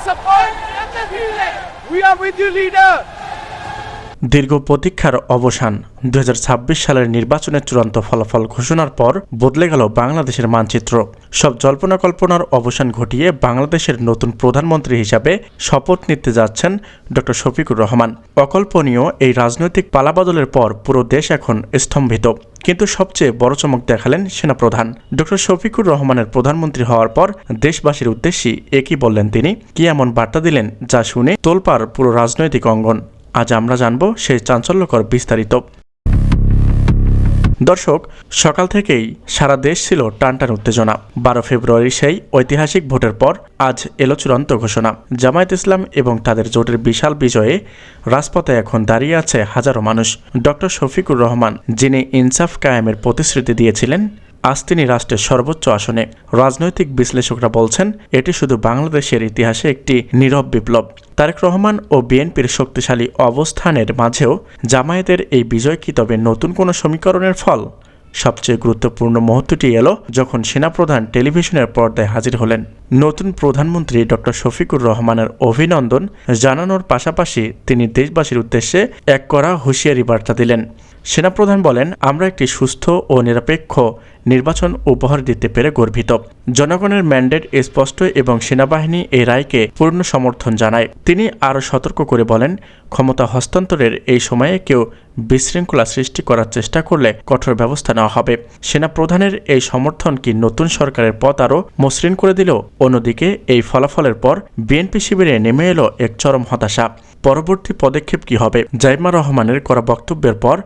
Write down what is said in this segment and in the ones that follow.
support. We are with you, leader. দীর্ঘ প্রতীক্ষার অবসান 2026 সালের নির্বাচনের চূড়ান্ত ফলাফল ঘোষণার পর বদলে গেল বাংলাদেশের মানচিত্র। সব জল্পনা কল্পনার অবসান ঘটিয়ে বাংলাদেশের নতুন প্রধানমন্ত্রী হিসাবে শপথ নিতে যাচ্ছেন ডক্টর শফিকুর রহমান। অকল্পনীয় এই রাজনৈতিক পালাবদলের পর পুরো দেশ এখন স্তম্ভিত। কিন্তু সবচেয়ে বড় চমক দেখালেন সেনাপ্রধান। ডক্টর শফিকুর রহমানের প্রধানমন্ত্রী হওয়ার পর দেশবাসীর উদ্দেশ্যে একই বললেন তিনি, কি এমন বার্তা দিলেন যা শুনে তোলপাড় পুরো রাজনৈতিক অঙ্গন। আজ আমরা জানব সেই চাঞ্চল্যকর বিস্তারিত। দর্শক, সকাল থেকেই সারা দেশ ছিল টানটান উত্তেজনা। 12 ফেব্রুয়ারি সেই ঐতিহাসিক ভোটের পর আজ এলো চূড়ান্ত ঘোষণা। জামায়াত ইসলাম এবং তাদের জোটের বিশাল বিজয়ে রাজপথে এখন দাঁড়িয়ে আছে হাজারো মানুষ। ডক্টর শফিকুর রহমান, যিনি ইনসাফ কায়েমের প্রতিশ্রুতি দিয়েছিলেন, আজ তিনি রাষ্ট্রের সর্বোচ্চ আসনে। রাজনৈতিক বিশ্লেষকরা বলছেন এটি শুধু বাংলাদেশের ইতিহাসে একটি নীরব বিপ্লব। তারেক রহমান ও বিএনপির শক্তিশালী অবস্থানের মাঝেও জামায়াতের এই বিজয় কি তবে নতুন কোনো সমীকরণের ফল? সবচেয়ে গুরুত্বপূর্ণ মুহূর্তটি এলো যখন সেনাপ্রধান টেলিভিশনের পর্দায় হাজির হলেন। নতুন প্রধানমন্ত্রী ডক্টর শফিকুর রহমানের অভিনন্দন জানানোর পাশাপাশি তিনি দেশবাসীর উদ্দেশ্যে এক কড়া হুঁশিয়ারি বার্তা দিলেন। সেনাপ্রধান বলেন, আমরা একটি সুস্থ ও নিরপেক্ষ নির্বাচন উপহার দিতে পেরে গর্বিত। জনগণের ম্যান্ডেট স্পষ্ট এবং সেনাবাহিনী এই রায়কে পূর্ণ সমর্থন জানায়। তিনি আরও সতর্ক করে বলেন, ক্ষমতা হস্তান্তরের এই সময়ে কেউ বিশৃঙ্খলা সৃষ্টি করার চেষ্টা করলে কঠোর ব্যবস্থা নেওয়া হবে। সেনাপ্রধানের এই সমর্থন কি নতুন সরকারের পথ আরও মসৃণ করে দিল? অন্যদিকে এই ফলাফলের পর বিএনপি শিবিরে নেমে এলো এক চরম হতাশা। পরবর্তী পদক্ষেপ কি হবে? জাইমা রহমানের করা বক্তব্যের পর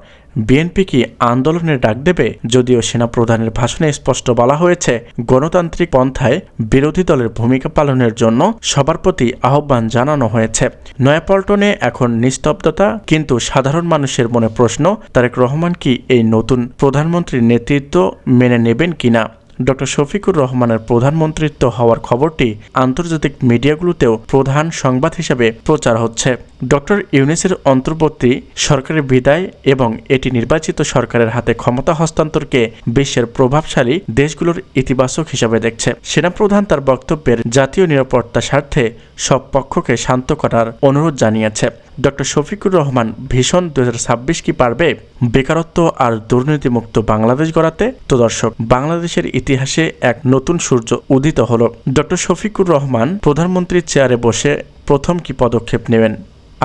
বিএনপি কি আন্দোলনের ডাক দেবে? যদিও সেনাপ্রধানের ভাষণে স্পষ্ট বলা হয়েছে, গণতান্ত্রিক পন্থায় বিরোধী দলের ভূমিকা পালনের জন্য সবার প্রতি আহ্বান জানানো হয়েছে। নয়াপল্টনে এখন নিস্তব্ধতা, কিন্তু সাধারণ মানুষের মনে প্রশ্ন, তারেক রহমান কি এই নতুন প্রধানমন্ত্রীর নেতৃত্ব মেনে নেবেন কিনা? ডক্টর শফিকুর রহমানের প্রধানমন্ত্রিত্ব হওয়ার খবরটি আন্তর্জাতিক মিডিয়াগুলোতেও প্রধান সংবাদ হিসেবে প্রচার হচ্ছে। ডক্টর ইউনূসের অন্তর্বর্তী সরকারের বিদায় এবং এটি নির্বাচিত সরকারের হাতে ক্ষমতা হস্তান্তরকে বিশ্বের প্রভাবশালী দেশগুলোর ইতিবাচক হিসাবে দেখছে। সেনাপ্রধান তার বক্তব্যের জাতীয় নিরাপত্তার স্বার্থে সব পক্ষকে শান্ত করার অনুরোধ জানিয়েছে। ডক্টর শফিকুর রহমান ভীষণ 2026 কি পারবে বেকারত্ব আর দুর্নীতিমুক্ত বাংলাদেশ গড়াতে? তো দর্শক, বাংলাদেশের ইতিহাসে এক নতুন সূর্য উদিত হলো। ডক্টর শফিকুর রহমান প্রধানমন্ত্রীর চেয়ারে বসে প্রথম কি পদক্ষেপ নেবেন?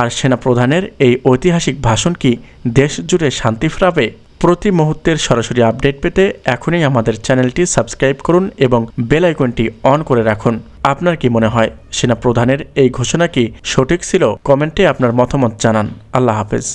আর সেনাপ্রধানের এই ঐতিহাসিক ভাষণ কি দেশ জুড়ে শান্তি ফেরাবে? প্রতি মুহূর্তের সরাসরি আপডেট পেতে এখনই আমাদের চ্যানেলটি সাবস্ক্রাইব করুন এবং বেল আইকনটি অন করে রাখুন। আপনার কি মনে হয় সেনাপ্রধানের এই ঘোষণা কি সঠিক ছিল? কমেন্টে আপনার মতামত জানান। আল্লাহ হাফেজ।